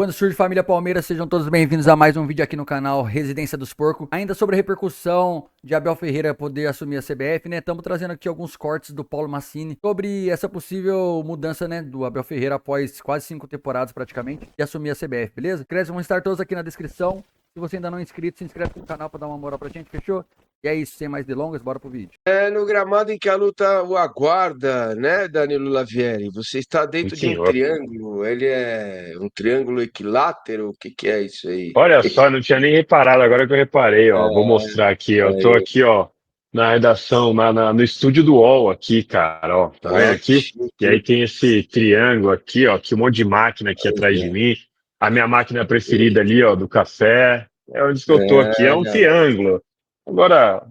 Quando surge família Palmeiras, sejam todos bem-vindos a mais um vídeo aqui no canal Residência dos Porcos. Ainda sobre a repercussão de Abel Ferreira poder assumir a CBF, né? Estamos trazendo aqui alguns cortes do Paulo Massini sobre essa possível mudança, né, do Abel Ferreira após quase 5 temporadas praticamente e assumir a CBF, beleza? Créditos vão estar todos aqui na descrição. Se você ainda não é inscrito, se inscreve no canal para dar uma moral pra gente, fechou? E é isso, sem mais delongas, bora pro vídeo. É no gramado em que a luta o aguarda, né, Danilo Lavieri? Você está Sim, dentro de um senhor. triângulo, ele é um triângulo equilátero? O que que é isso aí? Olha só, eu não tinha nem reparado, agora que eu reparei, ó. Vou mostrar aqui, ó. Eu tô É, aqui, ó, na redação, no estúdio do UOL aqui, cara, ó. Tá vendo ó, que aqui? chique, E aí hein? tem esse triângulo aqui, ó, que um monte de máquina aqui atrás de mim. A minha máquina preferida ali, ó, do café. É onde que eu tô aqui, é um É, triângulo. Agora,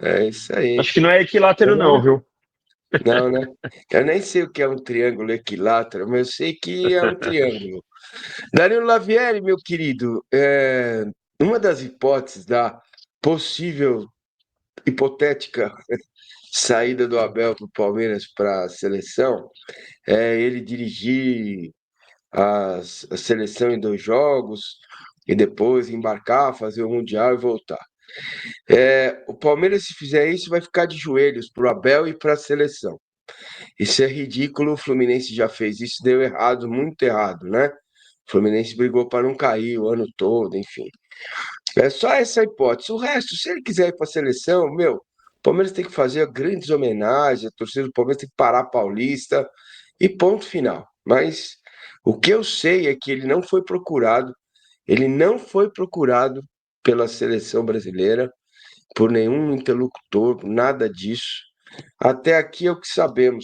é isso aí. acho que não é equilátero não, viu? Não, né? Eu nem sei o que é um triângulo equilátero, mas eu sei que é um triângulo. Danilo Lavieri, meu querido, uma das hipóteses da possível, hipotética saída do Abel para o Palmeiras para a seleção é ele dirigir a seleção em 2 jogos e depois embarcar, fazer o Mundial e voltar. O Palmeiras, se fizer isso, vai ficar de joelhos para o Abel e para a seleção. Isso é ridículo, o Fluminense já fez isso, deu errado, muito errado, né? O Fluminense brigou para não cair o ano todo, enfim. É só essa hipótese. O resto, se ele quiser ir para a seleção, meu, o Palmeiras tem que fazer grandes homenagens, a torcida do Palmeiras tem que parar a Paulista e ponto final. Mas o que eu sei é que ele não foi procurado pela seleção brasileira, por nenhum interlocutor, nada disso. Até aqui é o que sabemos.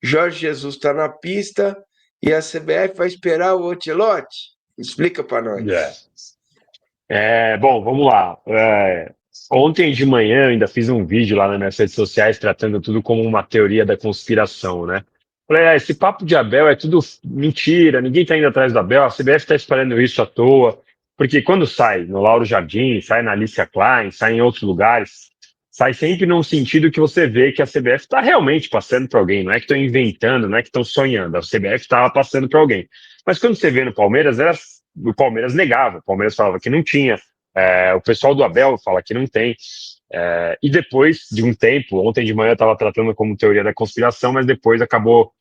Jorge Jesus está na pista e a CBF vai esperar o Ancelotti? Explica para É. nós. Bom, vamos lá. Ontem de manhã eu ainda fiz um vídeo lá nas minhas redes sociais tratando tudo como uma teoria da conspiração, né? Falei, esse papo de Abel é tudo mentira, ninguém tá indo atrás do Abel, a CBF tá espalhando isso à toa, porque quando sai no Lauro Jardim, sai na Alicia Klein, sai em outros lugares, sai sempre num sentido que você vê que a CBF está realmente passando para alguém, não é que estão inventando, não é que estão sonhando, a CBF estava passando para alguém. Mas quando você vê no Palmeiras, o Palmeiras negava, o Palmeiras falava que não tinha, o pessoal do Abel fala que não tem. E depois de um tempo, ontem de manhã eu estava tratando como teoria da conspiração, mas depois acabou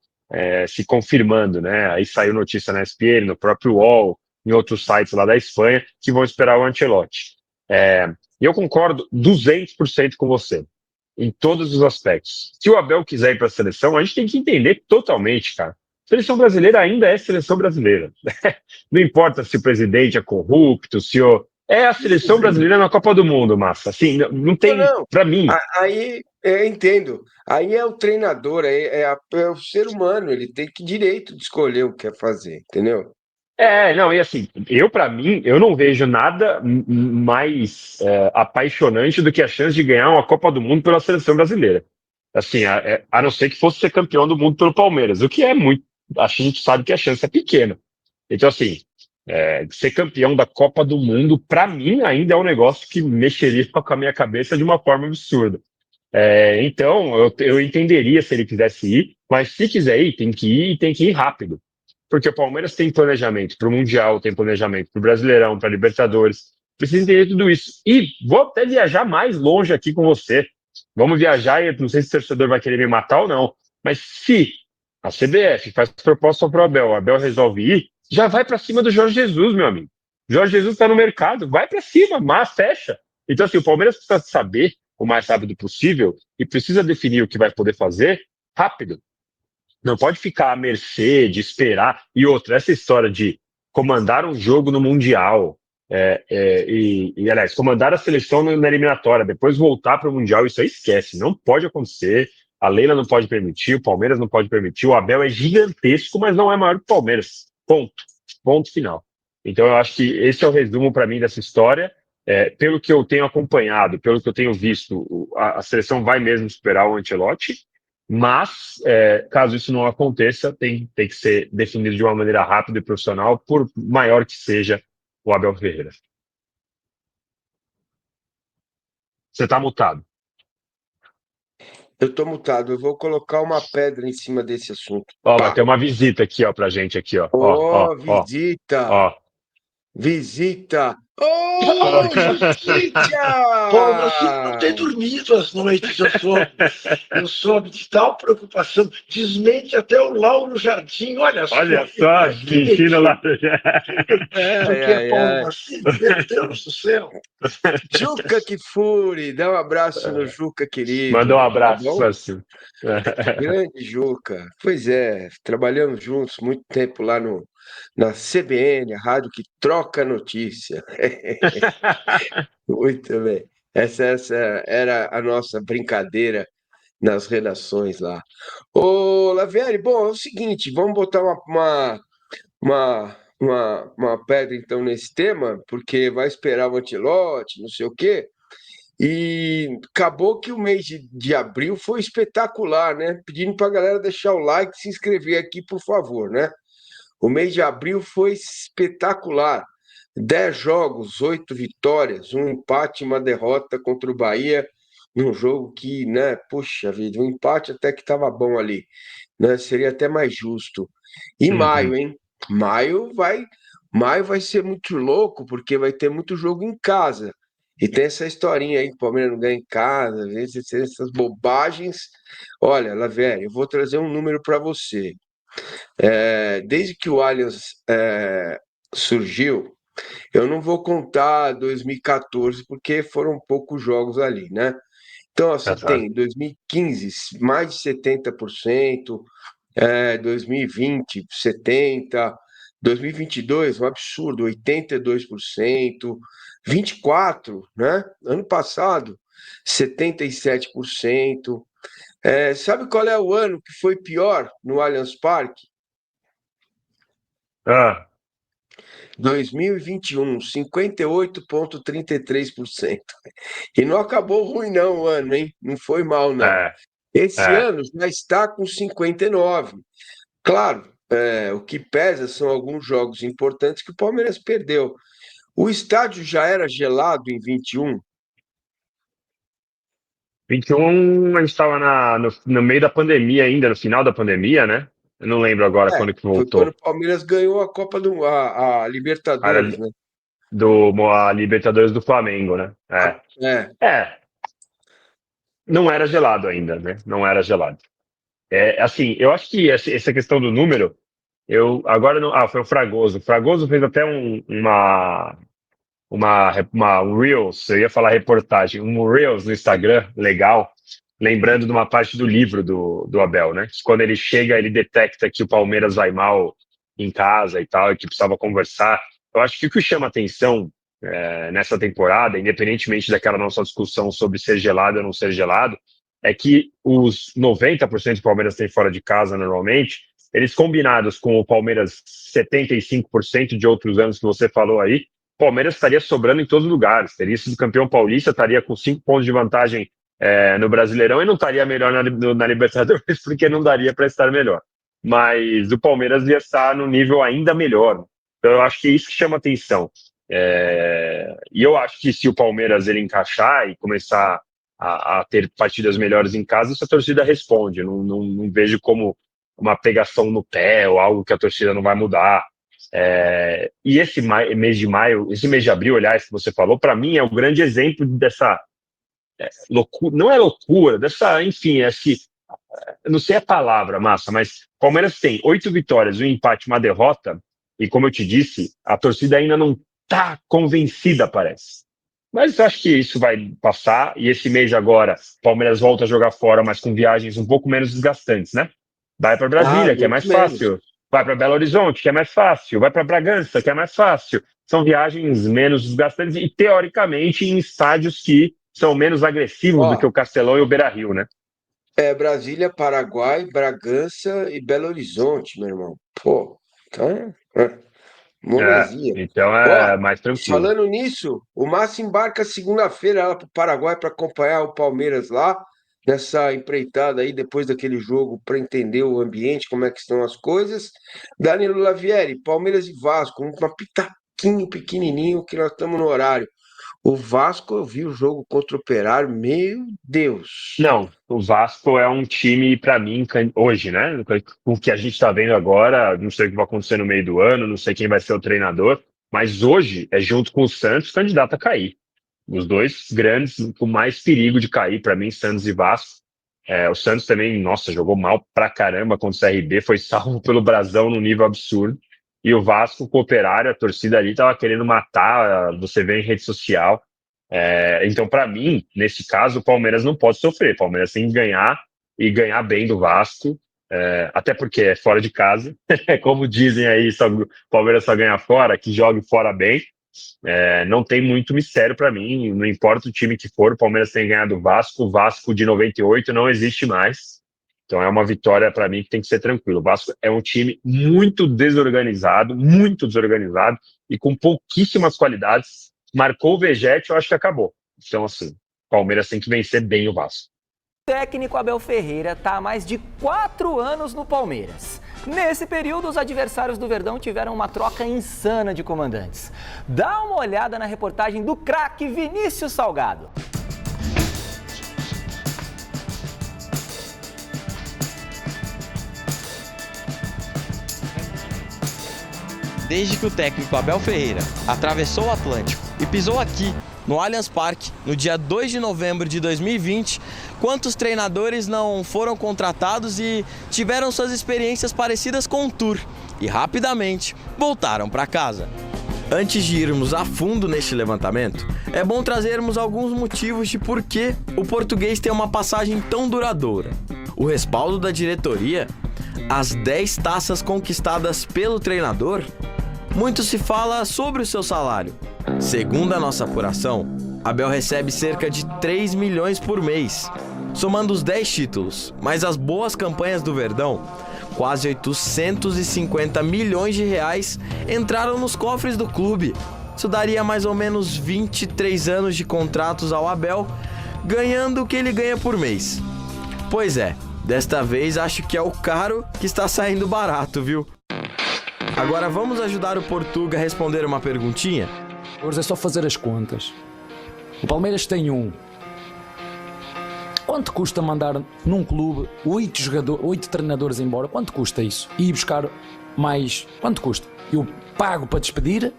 se confirmando, né? Aí saiu notícia na ESPN, no próprio UOL, em outros sites lá da Espanha, que vão esperar o Ancelotti. E eu concordo 200% com você, em todos os aspectos. Se o Abel quiser ir para a seleção, a gente tem que entender totalmente, cara. Seleção brasileira ainda é seleção brasileira. Não importa se o presidente é corrupto, se o... É a seleção brasileira na Copa do Mundo, massa. Assim, não Não, tem, não. para mim. Aí, entendo. Aí é o treinador, é o ser humano, ele tem que direito de escolher o que quer fazer, entendeu? Não, e assim, para mim, eu não vejo nada mais apaixonante do que a chance de ganhar uma Copa do Mundo pela seleção brasileira. Assim, a não ser que fosse ser campeão do mundo pelo Palmeiras, o que é muito. Acho que a gente sabe que a chance é pequena. Então, assim, ser campeão da Copa do Mundo, para mim, ainda é um negócio que mexeria com a minha cabeça de uma forma absurda. Então, eu entenderia se ele quisesse ir, mas se quiser ir, tem que ir e tem que ir rápido. Porque o Palmeiras tem planejamento para o Mundial, tem planejamento para o Brasileirão, para Libertadores. Precisa entender tudo isso. E vou até viajar mais longe aqui com você. Vamos viajar e não sei se o torcedor vai querer me matar ou não. Mas se a CBF faz proposta para o Abel resolve ir, já vai para cima do Jorge Jesus, meu amigo. Jorge Jesus está no mercado, vai para cima, mas fecha. Então, assim, o Palmeiras precisa saber o mais rápido possível e precisa definir o que vai poder fazer rápido. Não pode ficar à mercê de esperar. E outra, essa história de comandar um jogo no Mundial, aliás, comandar a seleção na eliminatória, depois voltar para o Mundial, isso aí esquece. Não pode acontecer. A Leila não pode permitir, o Palmeiras não pode permitir. O Abel é gigantesco, mas não é maior que o Palmeiras. Ponto. Ponto final. Então, eu acho que esse é o resumo para mim dessa história. Pelo que eu tenho acompanhado, pelo que eu tenho visto, a seleção vai mesmo superar o Ancelotti. Mas, caso isso não aconteça, tem que ser definido de uma maneira rápida e profissional, por maior que seja o Abel Ferreira. Você está mutado. Eu tô mutado, eu vou colocar uma pedra em cima desse assunto. Ó, vai Pá! ter uma visita aqui, ó, pra gente aqui, ó. Ó, ó, Ó, ó, visita! ó. Visita! Ô, Pô, meu filho não tem Juquinha! dormido as noites, eu soube de tal preocupação. Desmente até o Lauro Jardim, olha Olha só, só, que desmentindo lá. metido. Ai, Porque é ai, Paulo ai. Marcini, meu Deus do céu. Juca Kfouri, dá um abraço no Juca Manda um querido, tá abraço bom? pra cima. Grande Juca. Pois é, trabalhamos juntos muito tempo lá no, na CBN, a rádio que troca notícia. Muito bem. Essa era a nossa brincadeira nas redações lá. Ô, Lavieri, bom, é o seguinte, vamos botar uma pedra então nesse tema, porque vai esperar o Ancelotti, não sei o quê. E acabou que o mês de abril foi espetacular, né? Pedindo para a galera deixar o like e se inscrever aqui, por favor, né? O mês de abril foi espetacular. 10 jogos, 8 vitórias, um empate e uma derrota contra o Bahia, num jogo que, né, puxa vida, um empate até que estava bom ali, né? Seria até mais justo. E Uhum. maio, hein? Maio vai, maio vai ser muito louco, porque vai ter muito jogo em casa. E tem essa historinha aí que o Palmeiras não ganha em casa, às vezes essas bobagens. Olha, Lavere, eu vou trazer um número para você. Desde que o Allianz surgiu, eu não vou contar 2014, porque foram poucos jogos ali, né? Então, ó, você Aham. tem 2015, mais de 70%, 2020, 70%, 2022, um absurdo, 82%, 24, né? Ano passado, 77%. Sabe qual é o ano que foi pior no Allianz Parque? Ah, 2021, 58,33%. E não acabou ruim não o ano, hein? Não foi mal não. é, Esse é. ano já está com 59. Claro, o que pesa são alguns jogos importantes que o Palmeiras perdeu. O estádio já era gelado em 21? 21, a gente estava no meio da pandemia ainda, no final da pandemia, né? Eu não lembro agora quando que Foi quando o voltou. Palmeiras ganhou a Copa a Era Libertadores, né? a Libertadores do Flamengo, né? É. É, não era gelado ainda, né? Não era gelado. É, assim, eu acho que essa questão do número, eu agora não. Ah, foi o Fragoso. O Fragoso fez até um Reels, eu ia falar reportagem, um Reels no Instagram, legal, lembrando de uma parte do livro do Abel, né? Que quando ele chega, ele detecta que o Palmeiras vai mal em casa e tal, e que precisava conversar. Eu acho que o que chama atenção nessa temporada, independentemente daquela nossa discussão sobre ser gelado ou não ser gelado, é que os 90% do Palmeiras tem fora de casa normalmente, eles combinados com o Palmeiras 75% de outros anos que você falou aí, o Palmeiras estaria sobrando em todos os lugares, teria sido campeão paulista, estaria com 5 pontos de vantagem no Brasileirão e não estaria melhor na Libertadores, porque não daria para estar melhor. Mas o Palmeiras ia estar no nível ainda melhor. Então eu acho que é isso que chama atenção. E eu acho que se o Palmeiras ele encaixar e começar a ter partidas melhores em casa, essa torcida responde. Eu não vejo como uma pegação no pé ou algo que a torcida não vai mudar. E esse mês de maio, esse mês de abril, aliás, que você falou, para mim é um grande exemplo dessa loucura, não é loucura, dessa, enfim, acho que, eu não sei a palavra, massa, mas Palmeiras tem 8 vitórias, um empate, uma derrota, e como eu te disse, a torcida ainda não está convencida, parece. Mas eu acho que isso vai passar, e esse mês agora, Palmeiras volta a jogar fora, mas com viagens um pouco menos desgastantes, né? Vai para Ah, Brasília, que é muito mais menos. fácil. Vai para Belo Horizonte, que é mais fácil. Vai para Bragança, que é mais fácil. São viagens menos desgastantes e, teoricamente, em estádios que são menos agressivos do que Ó, o Castelão e o Beira-Rio, né? Brasília, Paraguai, Bragança e Belo Horizonte, meu irmão. Pô, então, molezinha. Então Ó, é mais tranquilo. falando nisso, o Márcio embarca segunda-feira lá para o Paraguai para acompanhar o Palmeiras lá, nessa empreitada aí, depois daquele jogo, para entender o ambiente, como é que estão as coisas. Danilo Lavieri, Palmeiras e Vasco, uma pitaquinho pequenininho que nós estamos no horário. O Vasco, eu vi o jogo contra o Operário, meu Deus. Não, o Vasco é um time, para mim, hoje, né? Com o que a gente está vendo agora, não sei o que vai acontecer no meio do ano, não sei quem vai ser o treinador, mas hoje é junto com o Santos candidato a cair. Os dois grandes com mais perigo de cair, para mim, Santos e Vasco. O Santos também, nossa, jogou mal pra caramba contra o CRB, foi salvo pelo Brasão num nível absurdo. E o Vasco, com o Operário, a torcida ali tava querendo matar, você vê em rede social. Então, para mim, nesse caso, o Palmeiras não pode sofrer. O Palmeiras tem que ganhar e ganhar bem do Vasco, até porque é fora de casa. Como dizem aí, o Palmeiras só ganha fora, que jogue fora bem. Não tem muito mistério para mim, não importa o time que for, o Palmeiras tem ganhado o Vasco de 98 não existe mais, então é uma vitória para mim que tem que ser tranquilo. O Vasco é um time muito desorganizado e com pouquíssimas qualidades, marcou o Vegete, eu acho que acabou. Então assim, o Palmeiras tem que vencer bem o Vasco. O técnico Abel Ferreira está há mais de 4 anos no Palmeiras. Nesse período, os adversários do Verdão tiveram uma troca insana de comandantes. Dá uma olhada na reportagem do craque Vinícius Salgado. Desde que o técnico Abel Ferreira atravessou o Atlântico e pisou aqui, no Allianz Parque, no dia 2 de novembro de 2020, quantos treinadores não foram contratados e tiveram suas experiências parecidas com um tour e rapidamente voltaram para casa? Antes de irmos a fundo neste levantamento, é bom trazermos alguns motivos de por que o português tem uma passagem tão duradoura. O respaldo da diretoria, as 10 taças conquistadas pelo treinador. Muito se fala sobre o seu salário. Segundo a nossa apuração, Abel recebe cerca de 3 milhões por mês, somando os 10 títulos, mais as boas campanhas do Verdão, quase 850 milhões de reais entraram nos cofres do clube. Isso daria mais ou menos 23 anos de contratos ao Abel, ganhando o que ele ganha por mês. Pois é, desta vez acho que é o caro que está saindo barato, viu? Agora vamos ajudar o Portuga a responder uma perguntinha? Hoje é só fazer as contas. O Palmeiras tem um. Quanto custa mandar num clube 8 treinadores embora? Quanto custa isso? E ir buscar mais... Quanto custa? Eu pago para despedir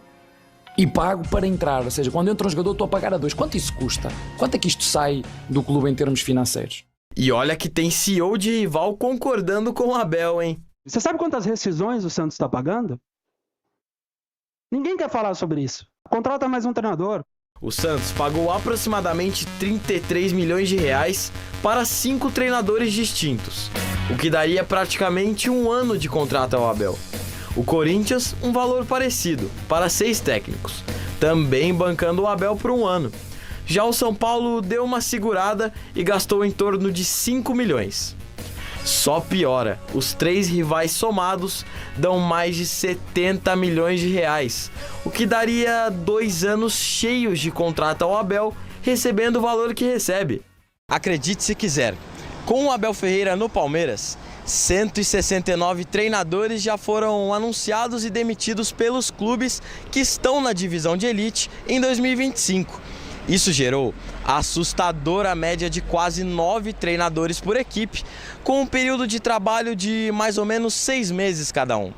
e pago para entrar. Ou seja, quando entra um jogador estou a pagar a 2. Quanto isso custa? Quanto é que isto sai do clube em termos financeiros? E olha que tem CEO de rival concordando com o Abel, hein? Você sabe quantas rescisões o Santos está pagando? Ninguém quer falar sobre isso. Contrata mais um treinador. O Santos pagou aproximadamente 33 milhões de reais para 5 treinadores distintos, o que daria praticamente um ano de contrato ao Abel. O Corinthians, um valor parecido, para 6 técnicos, também bancando o Abel por um ano. Já o São Paulo deu uma segurada e gastou em torno de 5 milhões. Só piora, os 3 rivais somados dão mais de 70 milhões de reais, o que daria 2 anos cheios de contrato ao Abel, recebendo o valor que recebe. Acredite se quiser, com o Abel Ferreira no Palmeiras, 169 treinadores já foram anunciados e demitidos pelos clubes que estão na divisão de elite em 2025. Isso gerou a assustadora média de quase 9 treinadores por equipe, com um período de trabalho de mais ou menos 6 meses cada um.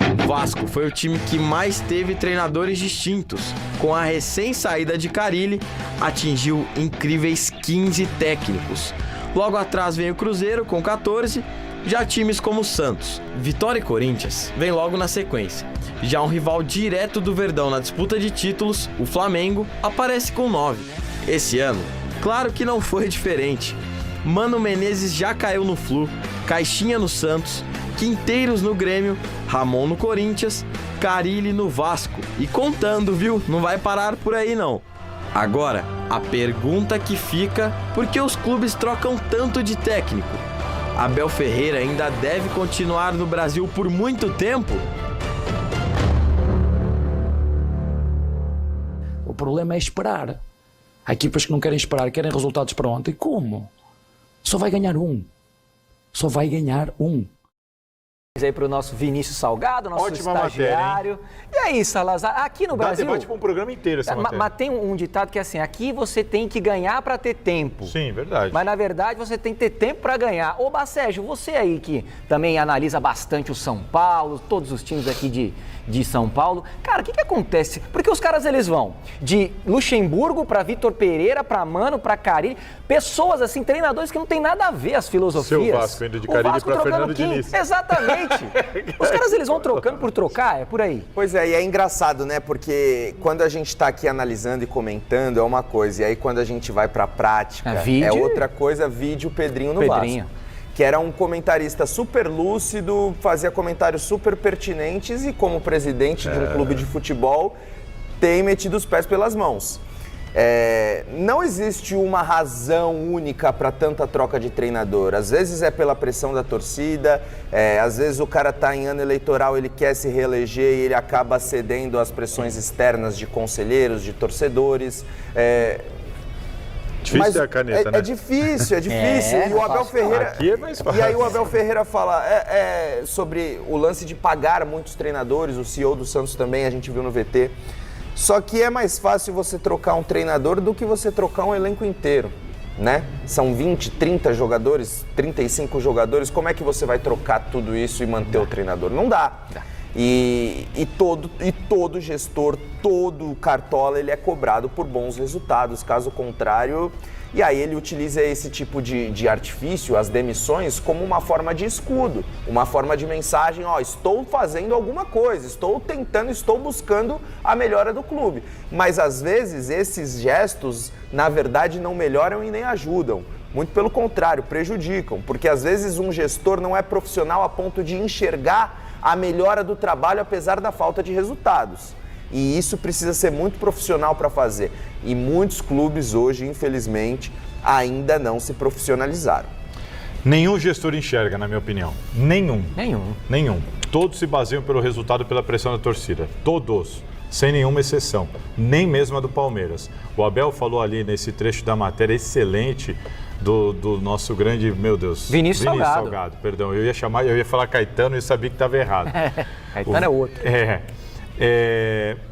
O Vasco foi o time que mais teve treinadores distintos. Com a recém-saída de Carille, atingiu incríveis 15 técnicos. Logo atrás vem o Cruzeiro com 14, já times como o Santos, Vitória e Corinthians vem logo na sequência. Já um rival direto do Verdão na disputa de títulos, o Flamengo, aparece com 9. Esse ano, claro que não foi diferente. Mano Menezes já caiu no Flu, Caixinha no Santos, Quinteiros no Grêmio, Ramon no Corinthians, Carille no Vasco. E contando, viu? Não vai parar por aí não. Agora, a pergunta que fica, por que os clubes trocam tanto de técnico? Abel Ferreira ainda deve continuar no Brasil por muito tempo? O problema é esperar. Há equipas que não querem esperar, querem resultados para ontem. Como? Só vai ganhar um. Só vai ganhar um. Aí para o nosso Vinícius Salgado, nosso Ótima estagiário. E aí, Salazar, aqui no Brasil... Dá debate para um programa inteiro essa matéria. Mas tem um ditado que é assim, aqui você tem que ganhar para ter tempo. Sim, verdade. Mas na verdade você tem que ter tempo para ganhar. Ô Bacégio, você aí que também analisa bastante o São Paulo, todos os times aqui de São Paulo. Cara, o que acontece? Porque os caras eles vão de Luxemburgo para Vitor Pereira, para Mano, para Carille. Pessoas assim, treinadores que não tem nada a ver as filosofias. Seu Vasco indo de Carille para Fernando Diniz. Exatamente. Os caras eles vão trocando por trocar, é por aí. Pois é, e é engraçado, né? Porque quando a gente tá aqui analisando e comentando é uma coisa, e aí quando a gente vai pra prática é outra coisa. Vídeo Pedrinho no Vasco. Que era um comentarista super lúcido, fazia comentários super pertinentes e como presidente de um clube de futebol tem metido os pés pelas mãos. Não existe uma razão única para tanta troca de treinador. Às vezes é pela pressão da torcida, às vezes o cara está em ano eleitoral, ele quer se reeleger e ele acaba cedendo às pressões externas de conselheiros, de torcedores. Difícil ter a caneta, né? É difícil. E o Abel Ferreira. Aqui é mais fácil. E aí o Abel Ferreira fala sobre o lance de pagar muitos treinadores, o CEO do Santos também, a gente viu no VT. Só que é mais fácil você trocar um treinador do que você trocar um elenco inteiro, né? São 20, 30 jogadores, 35 jogadores, como é que você vai trocar tudo isso e manter o treinador? Não dá. E todo gestor, todo cartola, ele é cobrado por bons resultados, caso contrário... E aí ele utiliza esse tipo de artifício, as demissões, como uma forma de escudo, uma forma de mensagem, estou fazendo alguma coisa, estou tentando, estou buscando a melhora do clube. Mas às vezes esses gestos, na verdade, não melhoram e nem ajudam. Muito pelo contrário, prejudicam, porque às vezes um gestor não é profissional a ponto de enxergar a melhora do trabalho apesar da falta de resultados. E isso precisa ser muito profissional para fazer. E muitos clubes hoje, infelizmente, ainda não se profissionalizaram. Nenhum gestor enxerga, na minha opinião. Nenhum. Todos se baseiam pelo resultado e pela pressão da torcida. Todos. Sem nenhuma exceção. Nem mesmo a do Palmeiras. O Abel falou ali nesse trecho da matéria excelente do nosso grande, meu Deus... Vinícius Salgado. Perdão, eu ia falar Caetano e eu sabia que estava errado. Caetano é outro.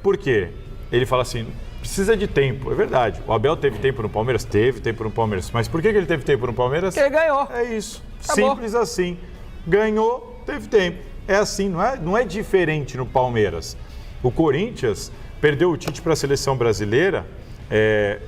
Por quê? Ele fala assim, precisa de tempo. É verdade. O Abel teve tempo no Palmeiras? Teve tempo no Palmeiras. Mas por que ele teve tempo no Palmeiras? Porque ele ganhou. É isso. Acabou. Simples assim. Ganhou, teve tempo. É assim, não é diferente no Palmeiras. O Corinthians perdeu o Tite para a seleção brasileira.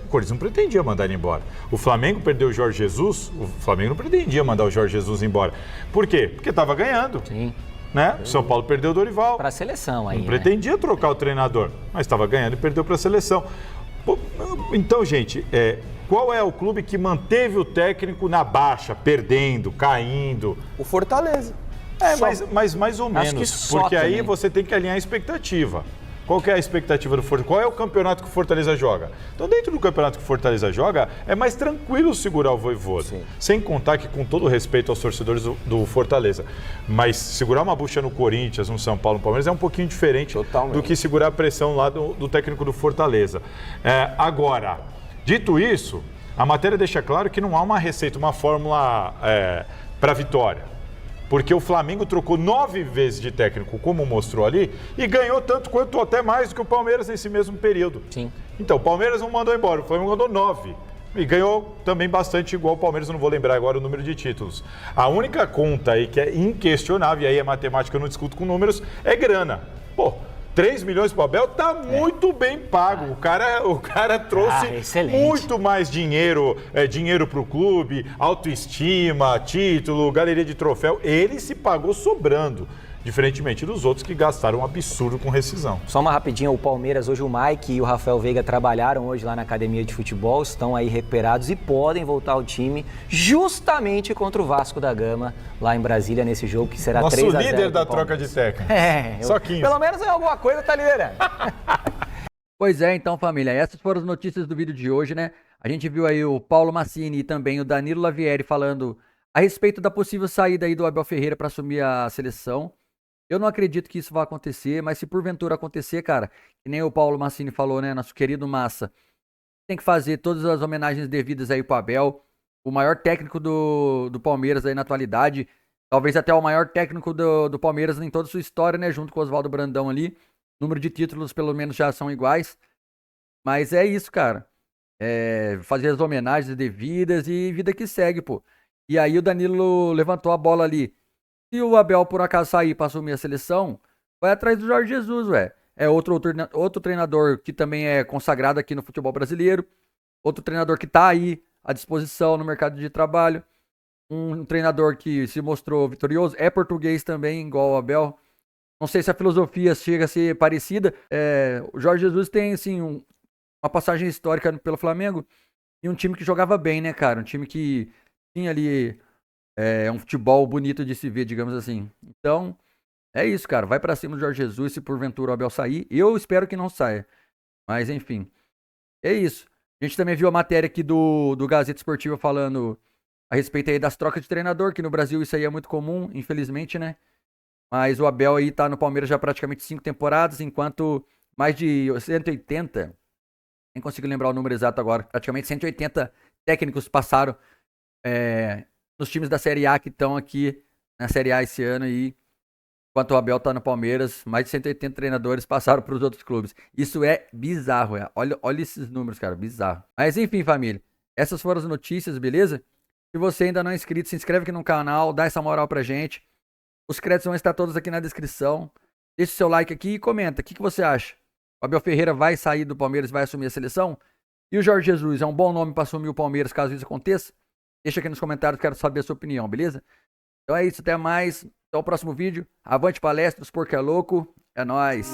O Corinthians não pretendia mandar ele embora. O Flamengo perdeu o Jorge Jesus. O Flamengo não pretendia mandar o Jorge Jesus embora. Por quê? Porque estava ganhando. Sim. Né? O São Paulo perdeu o Dorival. Para a seleção aí. Não pretendia trocar o treinador, mas estava ganhando e perdeu para a seleção. Então, gente, qual é o clube que manteve o técnico na baixa, perdendo, caindo? O Fortaleza. Mas mais ou menos, porque aí você tem que alinhar a expectativa. Qual que é a expectativa do Fortaleza? Qual é o campeonato que o Fortaleza joga? Então, dentro do campeonato que o Fortaleza joga, é mais tranquilo segurar o Vojvoda. Sim. Sem contar que, com todo respeito aos torcedores do Fortaleza, mas segurar uma bucha no Corinthians, no São Paulo, no Palmeiras, é um pouquinho diferente do que segurar a pressão lá do técnico do Fortaleza. Agora, dito isso, a matéria deixa claro que não há uma receita, uma fórmula para vitória. Porque o Flamengo trocou 9 vezes de técnico, como mostrou ali, e ganhou tanto quanto até mais do que o Palmeiras nesse mesmo período. Sim. Então, o Palmeiras não mandou embora, o Flamengo mandou 9. E ganhou também bastante igual o Palmeiras, eu não vou lembrar agora o número de títulos. A única conta aí que é inquestionável, e aí é matemática, eu não discuto com números, é grana. 3 milhões para o Abel tá muito bem pago. O cara trouxe muito mais dinheiro para o clube, autoestima, título, galeria de troféu. Ele se pagou sobrando, diferentemente dos outros que gastaram um absurdo com rescisão. Só uma rapidinha, o Palmeiras, hoje o Mike e o Rafael Veiga trabalharam hoje lá na academia de futebol, estão aí recuperados e podem voltar ao time justamente contra o Vasco da Gama, lá em Brasília, nesse jogo que será 3-0. Nosso líder da troca de técnico. Só 15. Pelo menos é alguma coisa, tá liderando. Pois é, então, família, essas foram as notícias do vídeo de hoje, né? A gente viu aí o Paulo Massini e também o Danilo Lavieri falando a respeito da possível saída aí do Abel Ferreira para assumir a seleção. Eu não acredito que isso vai acontecer, mas se porventura acontecer, cara, que nem o Paulo Massini falou, né, nosso querido Massa, tem que fazer todas as homenagens devidas aí pro Abel, o maior técnico do Palmeiras aí na atualidade. Talvez até o maior técnico do Palmeiras em toda a sua história, né? Junto com o Oswaldo Brandão ali. Número de títulos, pelo menos, já são iguais. Mas é isso, cara. Fazer as homenagens devidas e vida que segue, pô. E aí o Danilo levantou a bola ali. Se o Abel, por acaso, sair pra assumir a seleção, vai atrás do Jorge Jesus, ué. É outro treinador que também é consagrado aqui no futebol brasileiro. Outro treinador que tá aí à disposição no mercado de trabalho. Um treinador que se mostrou vitorioso. É português também, igual o Abel. Não sei se a filosofia chega a ser parecida. O Jorge Jesus tem, assim, uma passagem histórica pelo Flamengo. E um time que jogava bem, né, cara? Um time que tinha ali um futebol bonito de se ver, digamos assim. Então, é isso, cara. Vai pra cima do Jorge Jesus se porventura o Abel sair. Eu espero que não saia. Mas, enfim. É isso. A gente também viu a matéria aqui do Gazeta Esportiva falando a respeito aí das trocas de treinador, que no Brasil isso aí é muito comum, infelizmente, né? Mas o Abel aí tá no Palmeiras já praticamente 5 temporadas, enquanto mais de 180, nem consigo lembrar o número exato agora, praticamente 180 técnicos passaram nos times da Série A que estão aqui na Série A esse ano e enquanto o Abel tá no Palmeiras, mais de 180 treinadores passaram para os outros clubes. Isso é bizarro, olha esses números, cara, bizarro. Mas enfim, família, essas foram as notícias, beleza? Se você ainda não é inscrito, se inscreve aqui no canal, dá essa moral pra gente. Os créditos vão estar todos aqui na descrição. Deixa o seu like aqui e comenta. O que você acha? O Abel Ferreira vai sair do Palmeiras e vai assumir a seleção? E o Jorge Jesus é um bom nome para assumir o Palmeiras caso isso aconteça? Deixa aqui nos comentários, quero saber a sua opinião, beleza? Então é isso, até mais. Até o próximo vídeo. Avante palestra, os porco é louco. É nóis.